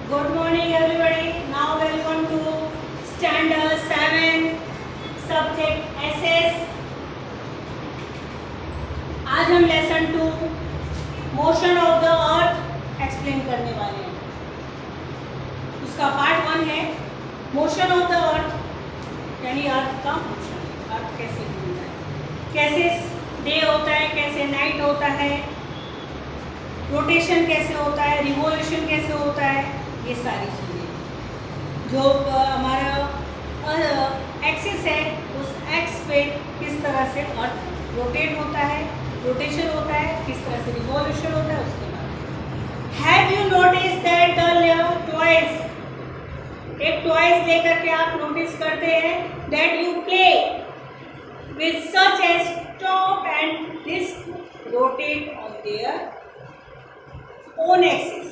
Good morning everybody. Now welcome to Standard 7 Subject SS. आज हम lesson 2 motion of the earth explain करने वाले हैं. उसका पार्ट 1 है मोशन ऑफ द अर्थ, यानी अर्थ का मोशन. अर्थ कैसे घूमता है, कैसे डे होता है, कैसे नाइट होता है, रोटेशन कैसे होता है, रिवोल्यूशन कैसे होता है, ये सारी चीज़ें जो हमारा एक्सिस है उस एक्स पे किस तरह से अर्थ रोटेट होता है, रोटेशन होता है, किस तरह से रिवॉल्यूशन होता है, उसके बाद have you notice that the toys, एक टॉयज लेकर के आप नोटिस करते हैं that you play with such as top and this rotate on their own axis.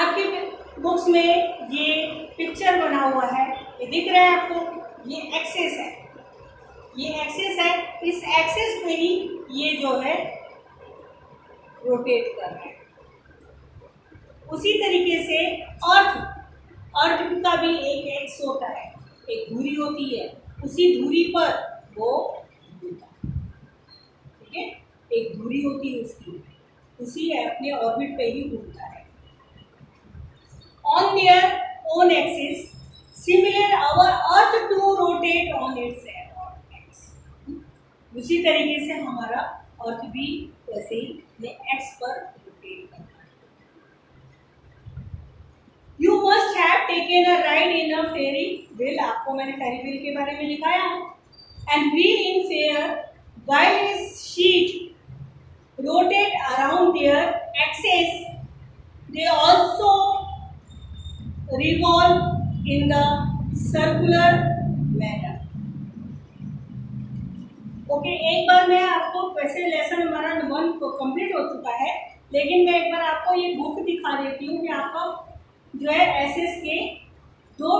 आपकी बुक्स में ये पिक्चर बना हुआ है, ये दिख रहा है आपको, ये एक्सिस है, ये एक्सिस है. इस एक्सिस पे ही ये जो है रोटेट कर रहा है. उसी तरीके से अर्थ का भी एक एक्स होता है, एक धुरी होती है, उसी धुरी पर वो घूमता है. ठीक है, एक धुरी होती है उसकी, उसी अपने ऑर्बिट पे ही घूमता है. On their own axis, similar our Earth to rotate on its axis. उसी तरीके से हमारा अर्थ भी वैसे ही अपने एक्स पर रोटेट करता है. You must have taken a ride in a ferry wheel. आपको मैंने फेरी व्हील के बारे में लिखाया है. And wheel in fair, while his sheet rotate around their axis, they also revolve in the circular manner. Okay, एक बार मैं आपको वैसे लेसन हमारा 1 कंप्लीट हो चुका है, लेकिन मैं एक बार आपको ये बुक दिखा देती हूँ कि आपका जो है एसएस के 2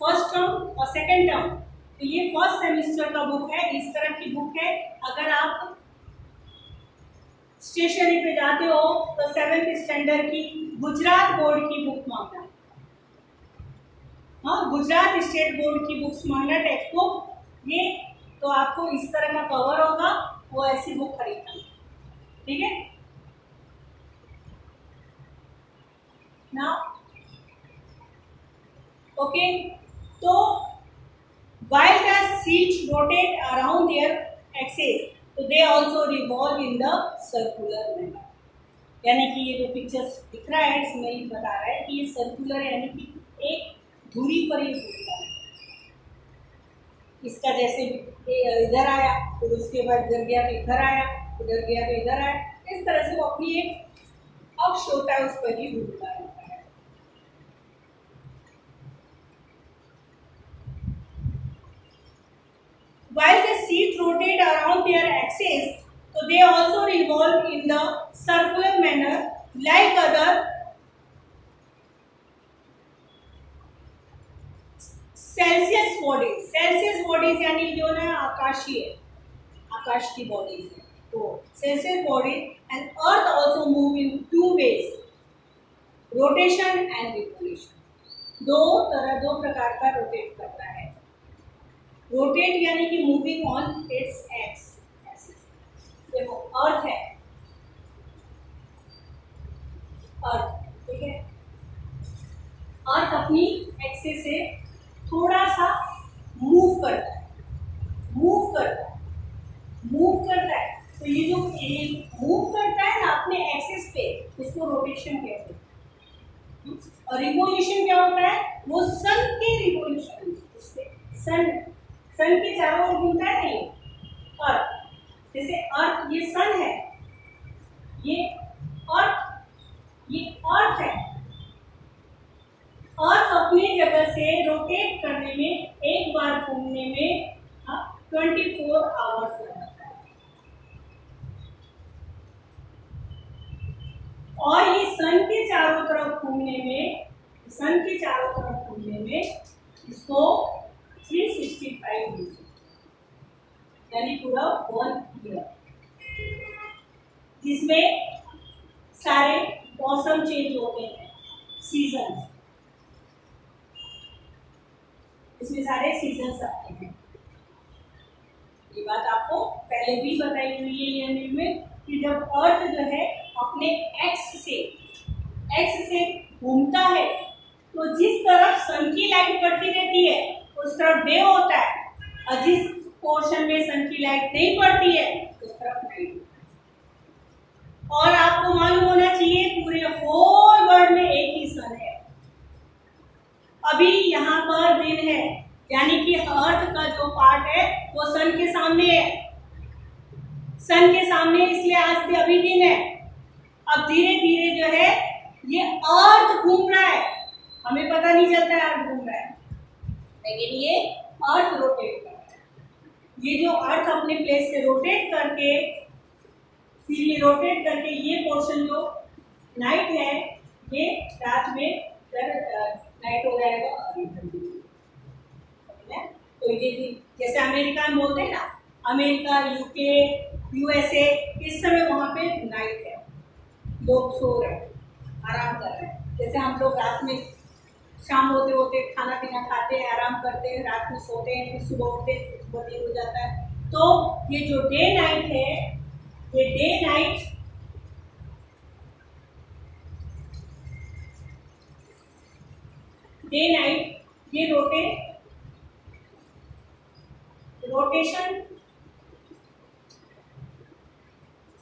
फर्स्ट टर्म और सेकंड टर्म, तो ये फर्स्ट सेमेस्टर का बुक है. इस तरह की बुक है. अगर आप स्टेशनरी पे जाते हो तो 7th स्टैंडर्ड की गुजरात बोर्ड की बुक मांगना. हाँ, गुजरात स्टेट बोर्ड की बुक्स मांगना, टेक्स्ट बुक. ये तो आपको इस तरह का कवर होगा, वो ऐसी बुक खरीदना. ठीक है ना. ओके, तो while the seats rotate around their axis, तो they also revolve in the circular manner. यानी कि ये जो पिक्चर्स दिख रहा है इसमें ये बता रहा है कि ये सर्कुलर यानी कि एक धुरी पर ही घूमता है. इसका जैसे इधर आया, फिर उसके बाद इधर गया तो इधर आया, इधर गया तो इधर आया, इस तरह से वो अपनी एक अक्ष होता है उस पर ही घूमता रहता है. While the seat rotate around their axis, so they also revolve in the circular manner like other Celsius bodies. Celsius bodies यानी जो ना आकाशीय, आकाश की बॉडीज है, तो Celsius body. And earth also move in 2 ways, rotation and revolution. दो प्रकार का रोटेट करता है. रोटेट यानी कि मूविंग ऑन इट्स एक्स. देखो अर्थ है, अर्थ, ठीक है, अर्थ अपनी एक्सिस से थोड़ा सा मूव करता है, मूव करता है, मूव करता है. तो ये जो मूव करता है ना अपने एक्सिस पे, इसको रोटेशन कहते हैं. और रिवोल्यूशन क्या होता है, वो सन के रिवोल्यूशन, सन के चारों ओर घूमता है. नहीं, अर्थ, जैसे अर्थ ये सन है, ये अर्थ है. अर्थ अपनी जगह से रोटेट करने में, एक बार घूमने में 24 आवर्स लगता है. और ये सन के चारों तरफ घूमने में, इसको 365 डेज, यानी पूरा 1 ईयर, जिसमें सारे मौसम चेंज होते हैं, सीजन, इसमें सारे सीजन्स आते हैं। ये बात आपको पहले भी बताई हुई है ये में कि जब अर्थ जो है अपने एक्स से घूमता है तो जिस तरफ सन की लाइट पड़ती रहती है उस तरफ डे होता है, और जिस पोर्शन में सन की लाइट नहीं पड़ती है उस तरफ नाइट होता है। और आपको मालूम होना चाहिए पूरे होल वर्ल्ड में एक ही सन है। अभी यहाँ पर दिन है, यानी कि अर्थ का जो पार्ट है वो सन के सामने है, सन के सामने, इसलिए आज भी अभी दिन है। अब धीरे धीरे जो है ये अर्थ घूम रहा है, हमें पता नहीं चलता है अर्थ घूम रहा है, लेकिन ये अर्थ रोटेट कर रहा है। ये जो अर्थ अपने प्लेस से रोटेट करके, फिर ये रोटेट करके ये पोर्शन जो नाइट है ये रात में नाइट हो जाएगा। तो ये जैसे अमेरिका में बोलते हैं ना, अमेरिका, यूके, यूएसए, इस समय वहाँ पे नाइट है, लोग सो रहे हैं, आराम कर रहे हैं। जैसे हम लोग रात में शाम होते होते खाना पीना खाते हैं, आराम करते हैं, रात में सोते हैं, फिर सुबह उठते हैं, सुबह दिन हो जाता है। तो ये जो डे नाइट है, ये डे नाइट ये रोटेशन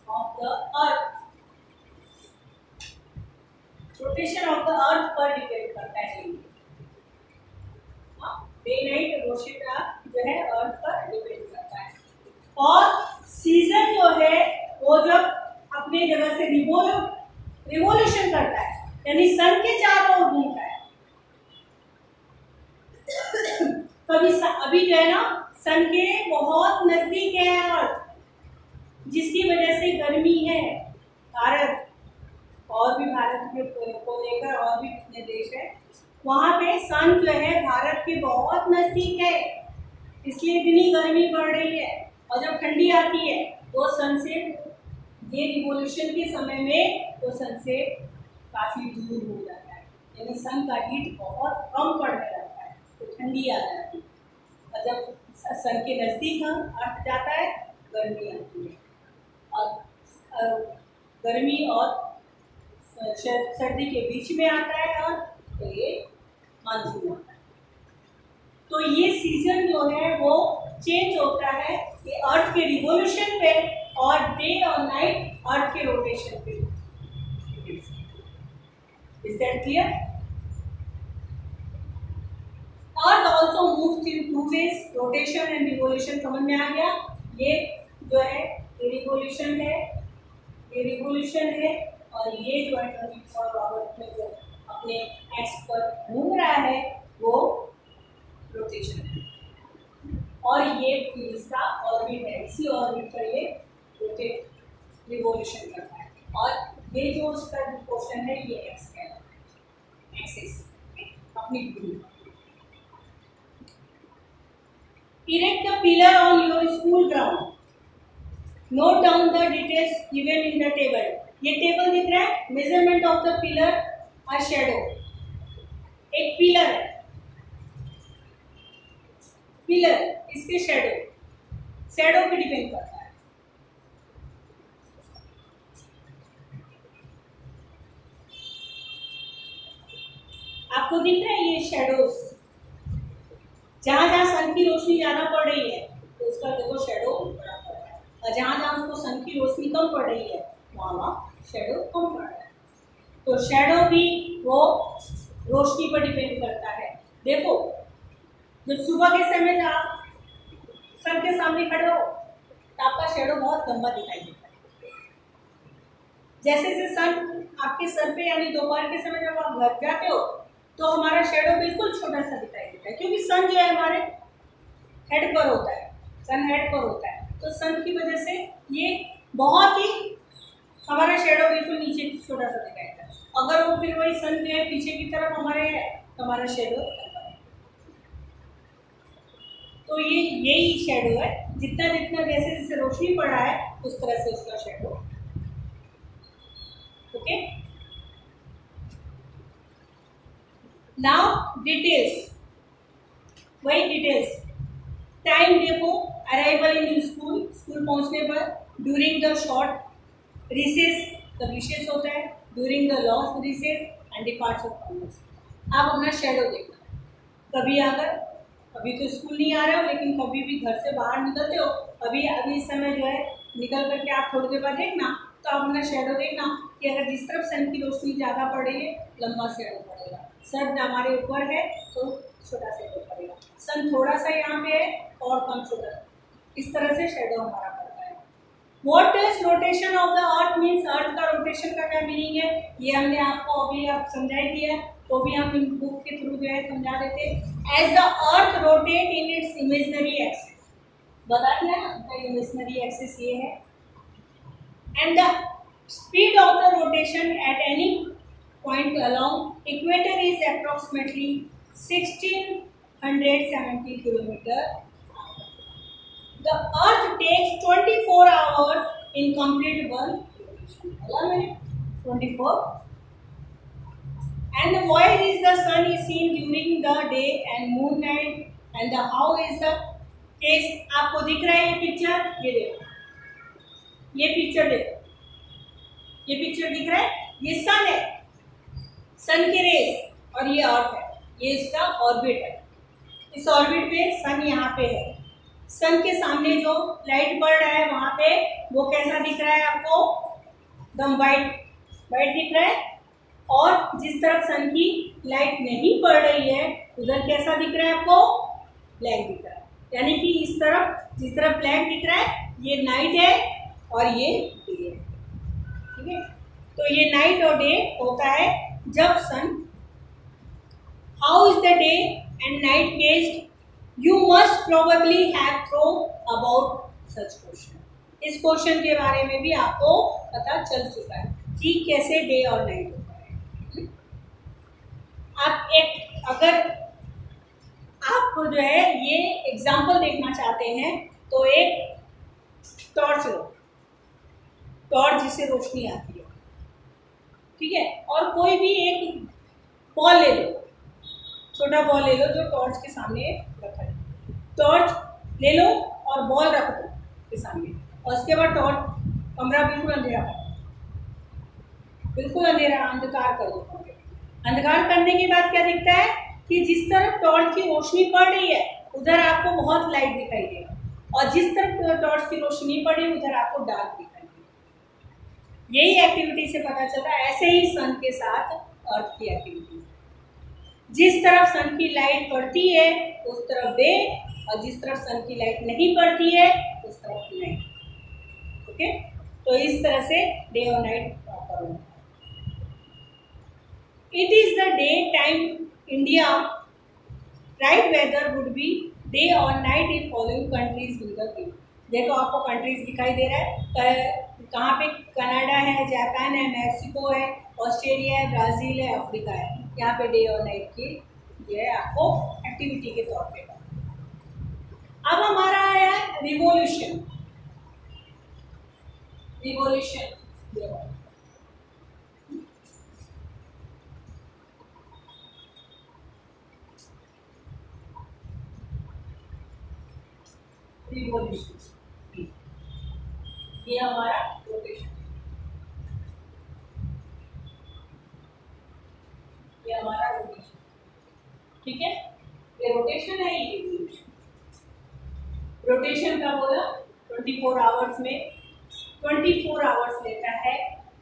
ऑफ द अर्थ पर डिपेंड करता है। डे नाइट रोटेशन जो है अर्थ पर डिपेंड करता है। और सीजन जो है वो जब अपने जगह से रिवोल्यूशन करता है, यानी सन के चारों ओर घूमता है। अभी जो है ना सन के बहुत नजदीक है अर्थ, जिसकी वजह से गर्मी है। भारत और भी, भारत को लेकर और भी कितने देश है, वहाँ पे सन जो है भारत के बहुत नजदीक है, इसलिए इतनी गर्मी बढ़ रही है। और जब ठंडी आती है तो सन से, ये रिवोल्यूशन के समय में तो सन से काफ़ी दूर हो जाता है, यानी सन का हीट बहुत कम पड़ने लगता है, तो ठंडी आ जाती है। और जब सन के नज़दीक अर्थ जाता है, गर्मी आती है, और गर्मी और सर्दी के बीच में आता है, और तो ये मानसून आता है। तो ये सीजन जो है वो चेंज होता है ये अर्थ के रिवोल्यूशन पे, और डे और नाइट अर्थ के रोटेशन पे। Is that clear? Earth also moves in two ways, rotation and revolution. समझ में आ गया? ये जो है ये रिवोल्यूशन है, ये रिवोल्यूशन है, और ये जो है 24 आवर्स में जो अपने एक्स पर घूम रहा है वो रोटेशन है। और ये इसका ऑर्बिट है, इसी ऑर्बिट पर ये रोटेट रिवोल्यूशन करता है। और ये जो उसका पोर्शन है ये एक्स है, एक्सिस अपनी दूरी। Erect a pillar on your school ground. Note down the details given in the table. ये टेबल दिख रहा है, मेजरमेंट ऑफ द पिलर और शेडो। एक पिलर है, पिलर इसके शेडो पे डिपेंड करता है। आपको दिख रहा है ये शेडोज, जहाँ जहाँ सन की रोशनी ज़्यादा पड़ रही है तो उसका देखो शेडो बड़ा पड़ रहा है, और जहाँ जहाँ उसको सन की रोशनी कम पड़ रही है वहाँ शेडो कम पड़ रहा है। तो शेडो भी वो रोशनी पर डिपेंड करता है। देखो जब सुबह के समय आप सन के सामने खड़े हो तो आपका शेडो बहुत लंबा दिखाई देता है। जैसे जैसे सन आपके सर पे, यानी दोपहर के समय जब आप घर जाते हो तो हमारा शेडो बिल्कुल छोटा सा दिखाई देता है, क्योंकि सन जो है हमारे हेड पर होता है, सन हेड पर होता है। तो सन की वजह से ये बहुत ही हमारा शेडो बिल्कुल नीचे छोटा सा दिखाई देता है। अगर वो फिर वही सन जो है पीछे की तरफ हमारे है तो हमारा शेडो, तो ये यही शेडो है। जितना जितना जैसे जैसे रोशनी पड़ रहा है उस तरह से उसका शेडो। ओके, डिटेल्स, वही डिटेल्स। टाइम देखो, अराइवल इन स्कूल, स्कूल पहुंचने पर, ड्यूरिंग द शॉर्ट रिसेस, तब रिसेस होता है, during the long recess and the parts of commerce. आप अपना शेडो देखना, कभी अगर अभी तो स्कूल नहीं आ रहे हो लेकिन कभी भी घर से बाहर निकलते हो, अभी अभी इस समय जो है निकल करके आप थोड़ी देर बाद देखना, तो आप अपना शेडो देखना कि अगर जिस तरफ सन की रोशनी ज़्यादा पड़ रही है लंबा शेडो पड़ेगा, सन हमारे ऊपर है तो छोटा शेडो पड़ेगा, सन थोड़ा सा यहाँ पे है और कम छोटा, इस तरह से शेडो हमारा पड़ता है। What is rotation of the earth means, earth का रोटेशन का क्या मीनिंग है, ये हमने आपको अभी आप समझाई दिया, तो भी हम इन बुक के थ्रू जो है समझा देते। As the earth rotate in its imaginary axis, बता दिया ना, उनका इमेजिनरी एक्सिस ये है। And the speed of the rotation at any point along equator is approximately 1670 kilometre. The Earth takes 24 hours in complete one revolution. 24. And why is the sun is seen during the day and moon night? And the how is the case? आपको दिख रहा है ये picture, ये देखो, ये picture देखो, ये पिक्चर दिख रहा है, ये सन है, सन के रेस, और ये अर्थ है, ये इसका ऑर्बिट है। इस ऑर्बिट पे सन यहाँ पे है, सन के सामने जो लाइट पड़ रहा है वहाँ पे वो कैसा दिख रहा है आपको, एकदम वाइट वाइट दिख रहा है, और जिस तरफ सन की लाइट नहीं पड़ रही है उधर कैसा दिख रहा है आपको, ब्लैक दिख रहा है। यानी कि इस तरफ जिस तरफ ब्लैक दिख रहा है ये नाइट है और ये डे है, ठीक है। तो ये नाइट और डे होता है जब sun, how is the day and night gazed, You must probably have thought about such question. इस क्वेश्चन के बारे में भी आपको पता चल चुका है कि कैसे डे और नाइट होता है। आप एक, अगर आप जो है ये एग्जाम्पल देखना चाहते हैं तो एक टॉर्च लो, टॉर्च जिससे रोशनी आती है, ठीक है, और कोई भी एक बॉल ले लो, छोटा बॉल ले लो जो टॉर्च के सामने रखा है, टॉर्च ले लो और बॉल रख दो के सामने, और उसके बाद टॉर्च, कमरा बिल्कुल अंधेरा कर दो, बिल्कुल अंधेरा, अंधकार कर दो। अंधकार करने के बाद क्या दिखता है कि जिस तरफ टॉर्च की रोशनी पड़ रही है उधर आपको बहुत लाइट दिखाई देगा, और जिस तरफ टॉर्च की रोशनी पड़ रही है उधर आपको डार्क दिखाई देगा। यही एक्टिविटी से पता चलता है। ऐसे ही सन के साथ अर्थ की एक्टिविटी, जिस तरफ सन की लाइट पड़ती है उस तरफ डे, और जिस तरफ सन की लाइट नहीं पड़ती है उस तरफ नाइट। ओके, तो इस तरह से डे और नाइट प्रॉपर होता है। It is the day time India, right weather would be day और night in following countries will the give. देखो आपको कंट्रीज दिखाई दे रहा है, कहाँ पे, कनाडा है, जापान है, मैक्सिको है, ऑस्ट्रेलिया है, ब्राज़ील है, अफ्रीका है। यहाँ पे डे और नाइट की जो है आपको एक्टिविटी के तौर पे। अब हमारा आया रिवॉल्यूशन। रिवॉल्यूशन रिवॉल्यूशन, ये हमारा रोटेशन, ये हमारा रोटेशन, ठीक है, ये रोटेशन है, ये रिवॉल्यूशन। रोटेशन का बोला 24 आवर्स में, 24 आवर्स लेता है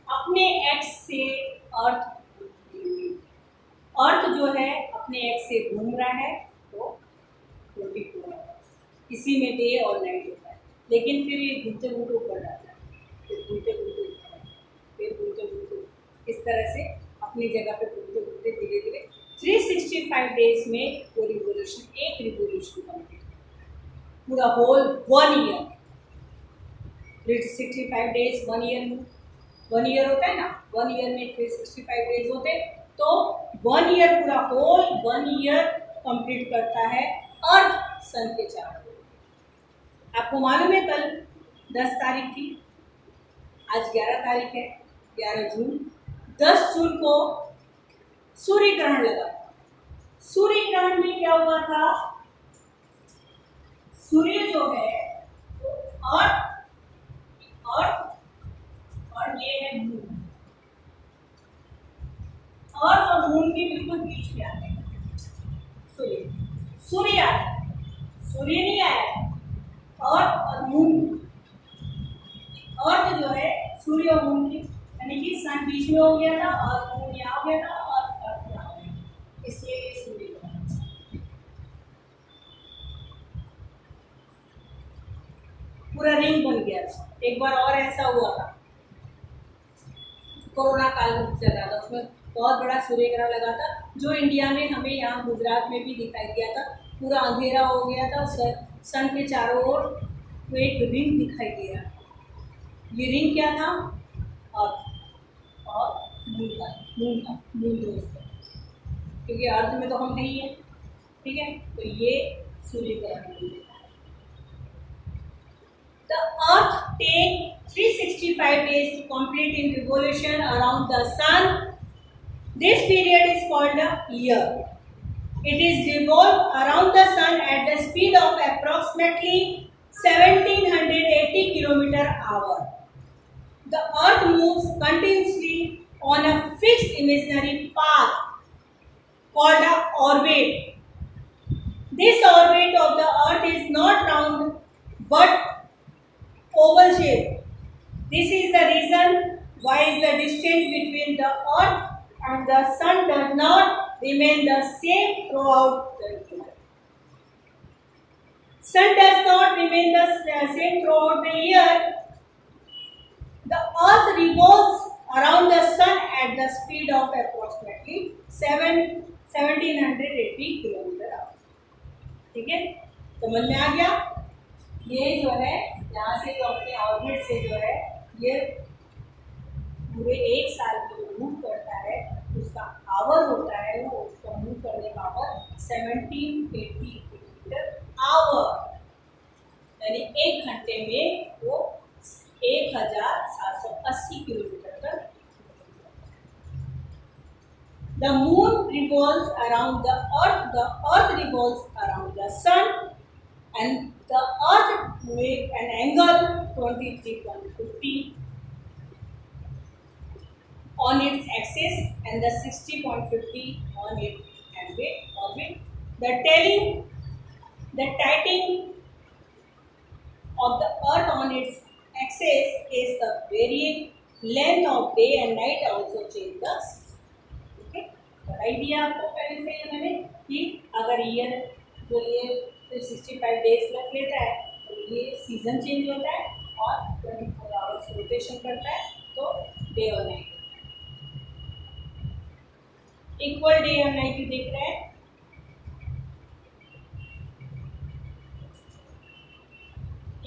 अपने एक्स से अर्थ, अर्थ जो है अपने एक्स से घूम रहा है, तो 24 आवर्स, इसी में डे और नाइट होता है। लेकिन फिर ये घूमते घूमते ऊपर जाता है, फिर घूमते घूमते ऊपर, फिर घूमते घूमते, इस तरह से अपनी जगह पे घूमते घूमते धीरे धीरे 365 डेज में वो रिवोल्यूशन, एक रिवोल्यूशन कंप्लीट, पूरा होल 1 ईयर, 365 डेज 1 ईयर में, 1 ईयर होता है ना, 1 ईयर में 365 डेज होते, तो 1 ईयर पूरा होल 1 ईयर कंप्लीट करता है अर्थ सन के चारों। आपको मालूम है कल 10 तारीख थी, आज 11 तारीख है, 11 जून। 10 जून को सूर्य ग्रहण लगा, सूर्य ग्रहण में क्या हुआ था, सूर्य जो है अर्थ और ये है मून, अर्थ और मून के बिल्कुल बीच में आते हैं सूर्य आया, सूर्य नहीं आया, अर्थ और मून, अर्थ जो है सूर्य और मून की यानी कि सन बीच में हो गया था और मून यहाँ हो गया था और अर्थ यहाँ हो गया, इसलिए ये सूर्य पूरा रिंग बन गया था। एक बार और ऐसा हुआ था, कोरोना काल में चला था, उसमें बहुत बड़ा सूर्य ग्रहण लगा था जो इंडिया में हमें यहाँ गुजरात में भी दिखाई दिया था, पूरा अंधेरा हो गया था, सन के चारों ओर तो एक रिंग दिखाई दे रहा, ये रिंग क्या था, अर्थ और मून दोस्त, क्योंकि अर्थ में तो हम नहीं है, ठीक है, तो ये सूर्य ग्रहण। The Earth takes 365 days to complete in revolution around the Sun. This period is called a year. It is revolved around the Sun at the speed of approximately 1780 km/h. The Earth moves continuously on a fixed imaginary path called an orbit. This orbit of the Earth is not round but oval shape. This is the reason why the distance between the Earth and the Sun does not remain the same throughout the year. Sun does not remain the same throughout the year. The Earth revolves around the Sun at the speed of approximately 1780 km/h. ठीक है, समझ में आ गया? ये जो है यहाँ से जो अपने ऑर्बिट से जो है ये पूरे एक साल में जो मूव करता है उसका आवर होता है, वो उसका मूव करने का आवर 1780 km/h, यानी एक घंटे में वो 1780 किलोमीटर तक। The moon revolves around the earth revolves around the sun, and the earth makes an angle 23.50 on its axis and the 60.50 on its orbit. The tilting of the earth on its axis is the varying length of day and night also change the season. Okay, बताई दिया आपको पहले से ये मैंने कि अगर year जो ये 365 डेज लग लेता है तो ये सीजन चेंज होता है और 24 आवर्स रोटेशन करता है तो डे और नाइट इक्वल डे और नाइट देख रहे हैं।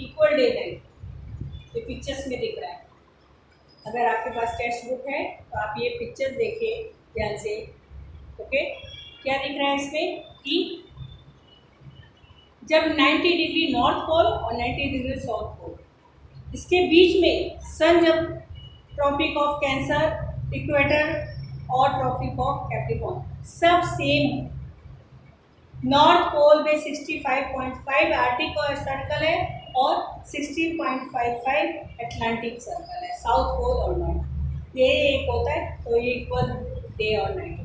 इक्वल डे नाइट ये पिक्चर्स में दिख रहा है। अगर आपके पास टेक्स्ट बुक है तो आप ये पिक्चर्स देखिए ध्यान से। ओके, क्या दिख रहा है इसमें कि जब 90 डिग्री नॉर्थ पोल और 90 डिग्री साउथ पोल, इसके बीच में सन जब ट्रॉपिक ऑफ कैंसर, इक्वेटर और ट्रॉपिक ऑफ कैप्रिकॉर्न सब सेम, नॉर्थ पोल में 65.5 आर्टिक सर्कल है और 60.55 अटलांटिक सर्कल है, साउथ पोल और नॉर्थ ये एक होता है, तो ये इक्वल डे और नाइट।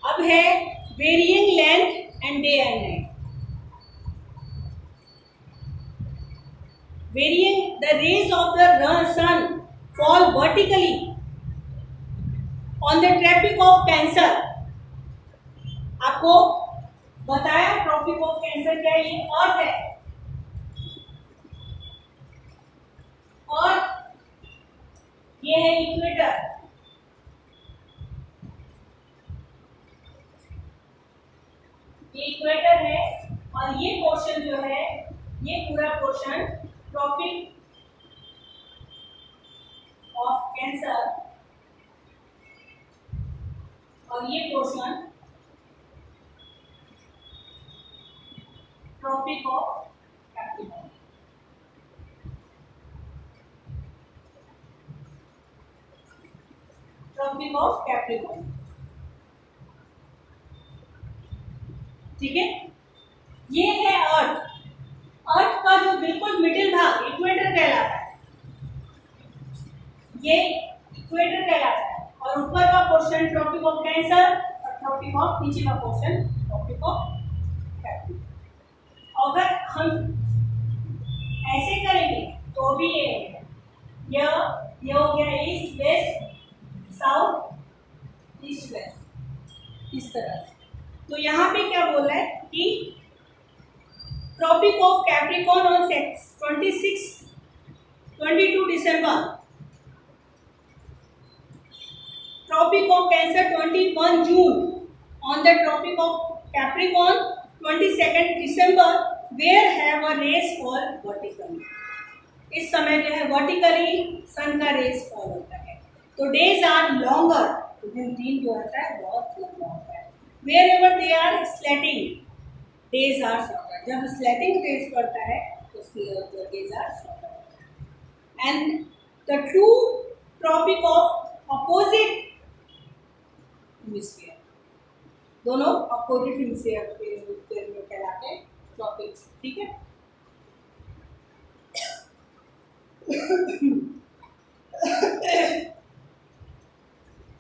अब है varying length and day and night. Varying the rays of the sun fall vertically on the tropic of cancer. आपको बताया ट्रॉपिक ऑफ कैंसर क्या है, ये अर्थ है और ये है इक्वेटर। ये इक्वेटर है और ये पोर्शन जो है ये पूरा पोर्शन ट्रॉपिक ऑफ कैंसर और ये portion Tropic of Capricorn. Tropic of Capricorn. ठीक है, ये है अर्थ। अर्थ का जो बिल्कुल मिडिल भाग इक्वेटर कहलाता है, ये इक्वेटर कहलाता है, और ऊपर का पोर्शन ट्रॉपिक ऑफ कैंसर और ट्रॉपिक ऑफ, नीचे का पोर्शन ट्रॉपिक ऑफ कैप्रिकॉर्न। अगर हम ऐसे करेंगे तो भी ये हो गया east west south east west, इस तरह से। तो यहाँ पे क्या बोल रहा है कि Tropic of Capricorn on 22 December, Tropic of Cancer 21 June, on the tropic of Capricorn 22 December, where have a rays fall vertically. इस समय जो है वर्टिकली सन का रेस फॉल होता है, तो डेज आर लॉन्गर, दिन जो होता है बहुत लंबा होता है। Where ever they are slanting, days are shorter, जब स्लैटिंग रेस पड़ता है तो days are shorter. And the two tropic of opposite hemisphere, दोनों अपोजिट हेमिस्फीयर में कहलाते हैं ट्रॉपिक्स। ठीक है,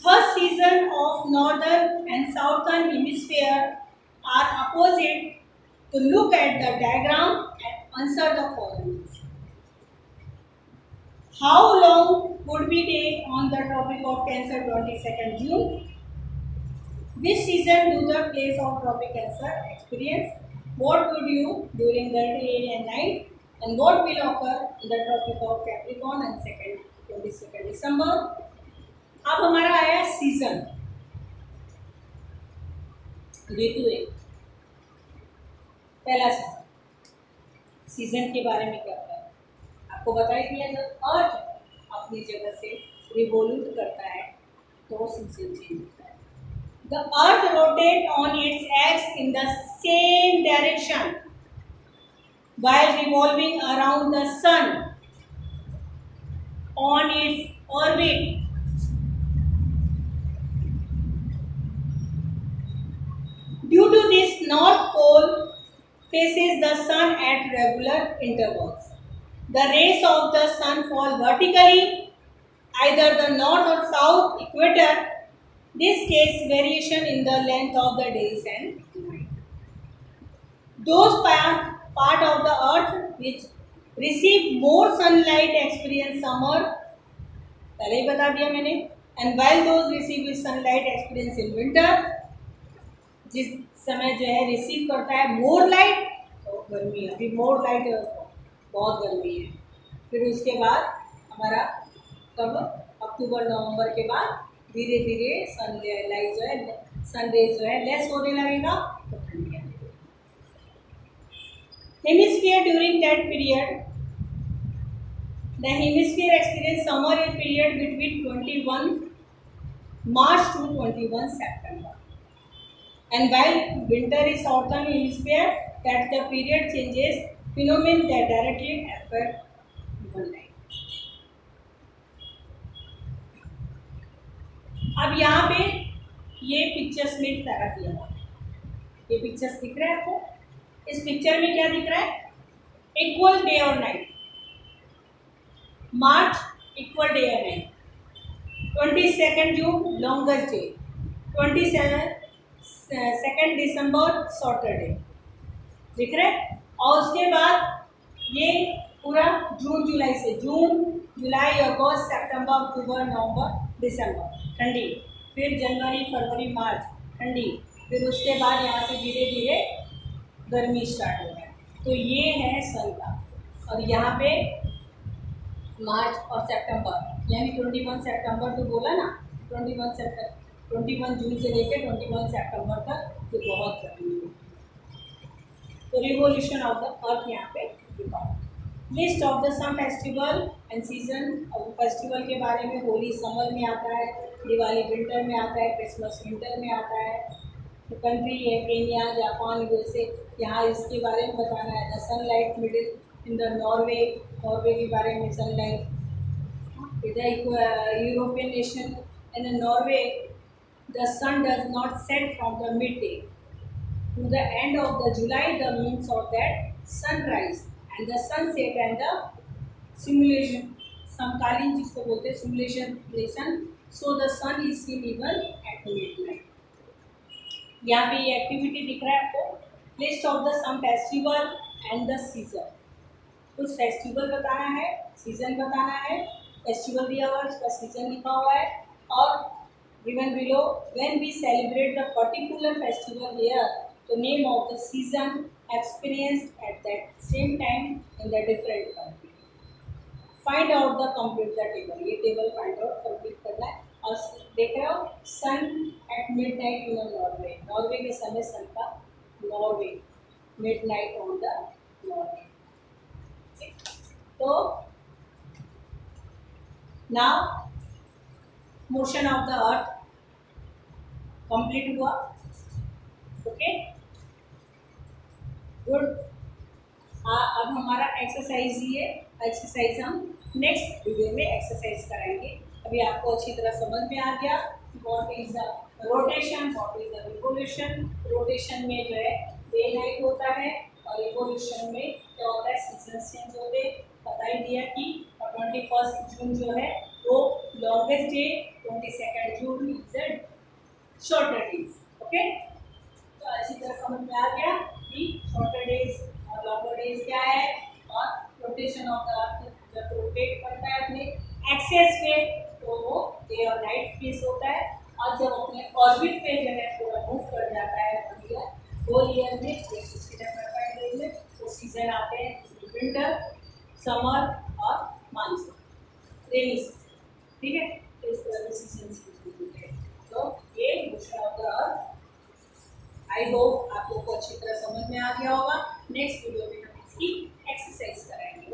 Third season of northern and southern hemisphere are opposite. To look at the diagram and answer the following question. How long would we take on the Tropic of Cancer 22nd June? Which season do the place of Tropic Cancer experience? What would you during the day and night? And what will occur in the Tropic of Capricorn on 22nd December? अब हमारा आया season, ऋतु एक, पहला season के बारे में क्या होता है आपको बताया दिया। जब अर्थ अपनी जगह से रिवोल्यूट करता है तो सीजन चेंज होता है। The earth rotate on it's x in the same direction while revolving around the sun on its orbit. Due to this, North Pole faces the sun at regular intervals. The rays of the sun fall vertically, either the north or south equator. This causes variation in the length of the days and night. Those part of the earth which receive more sunlight experience summer, पहले ही बता दिया मैंने, and while those receive sunlight experience in winter, जिस समय जो है receive करता है मोर लाइट तो गर्मी है, अभी मोर लाइट बहुत गर्मी है। फिर उसके बाद हमारा कब अक्टूबर नवंबर के बाद धीरे धीरे सनलाइट जो है, सन रेज जो है लेस होने लगेगा तो ठंडी आएगी। Hemisphere during that period, the hemisphere experience summer period between 21 March to 21 September, and while winter is southern hemisphere, that the period changes phenomenon that directly affect human life. अब यहाँ पे ये पिक्चर्स में सारा दिया हुआ है, ये पिक्चर्स दिख रहे हैं आपको। इस पिक्चर में क्या दिख रहा है, इक्वल डे और नाइट, मार्च इक्वल डे और नाइट, 22 जून लॉन्गेस्ट डे, 22 दिसंबर शॉर्टर डे, दिख रहा है। और उसके बाद ये पूरा जून जुलाई से, जून जुलाई अगस्त सितंबर अक्टूबर नवंबर दिसंबर ठंडी, फिर जनवरी फरवरी मार्च ठंडी, फिर उसके बाद यहाँ से धीरे धीरे गर्मी स्टार्ट हो गया। तो ये है सन का, और यहाँ पे मार्च और सितंबर यानी 21 सितंबर तो बोला ना, 21 जून से लेकर 21 सितंबर तक ये बहुत गर्मी है। तो रिवोल्यूशन ऑफ द अर्थ यहाँ पे list of the some festival and season. और फेस्टिवल के बारे में होली समर में आता है, दिवाली विंटर में आता है, क्रिसमस विंटर में आता है। तो कंट्री है केन्या, जापान, यूएसए, यहाँ इसके बारे में बताना है। The sunlight middle in the Norway के बारे में सनलाइट। इधर European nation In Norway, the sun does not set from the midday to the end of the July. The means of that sunrise and the sunset and the simulation, समकालीन जिसको बोलते हैं simulation. So the sun is seen even at midnight. यहाँ पे ये activity दिख रहा है आपको. List of the some festival and the season. कुछ फेस्टिवल बताना है, सीजन बताना है. फेस्टिवल दिया हुआ है, उसका सीजन लिखा हुआ है. और given below when we celebrate the particular festival year, the name of the season experienced at that same time in the different country. Find out the complete the table. ये table find out complete करना है. और देख रहे हो sun at midnight in Norway. Norway के समय sun का Norway midnight on the Norway. तो now motion of the earth complete हुआ. Okay good. अब हमारा एक्सरसाइज ही है. एक्सरसाइज हम नेक्स्ट वीडियो में एक्सरसाइज कराएंगे. अभी आपको अच्छी तरह समझ में आ गया what is the rotation, what is the revolution. Rotation में जो है डे नाइट होता है और रिवोल्यूशन में क्या होता है, सीजन चेंज होते हैं. बता ही दिया कि 21 जून जो है वो longest day, 22 June is shorter days. Okay तो अच्छी तरह समझ में आ गया कि शॉर्टर डेज और लॉन्गर डेज क्या है. और रोटेशन ऑफ द अर्थ जब रोटेट करता है अपने एक्सेस पे तो वो डे और नाइट फेस होता है. और जब अपने ऑर्बिट पे जो है पूरा मूव कर जाता है होल ईयर में 365 डेज में, वो सीजन आते हैं विंटर, समर और मानसून, रेनी सीजन. ठीक है, तो इस तरह के सीजन है. तो ये motion of the earth. I hope आप लोग को अच्छी तरह समझ में आ गया होगा. नेक्स्ट वीडियो में हम इसकी एक्सरसाइज कराएंगे.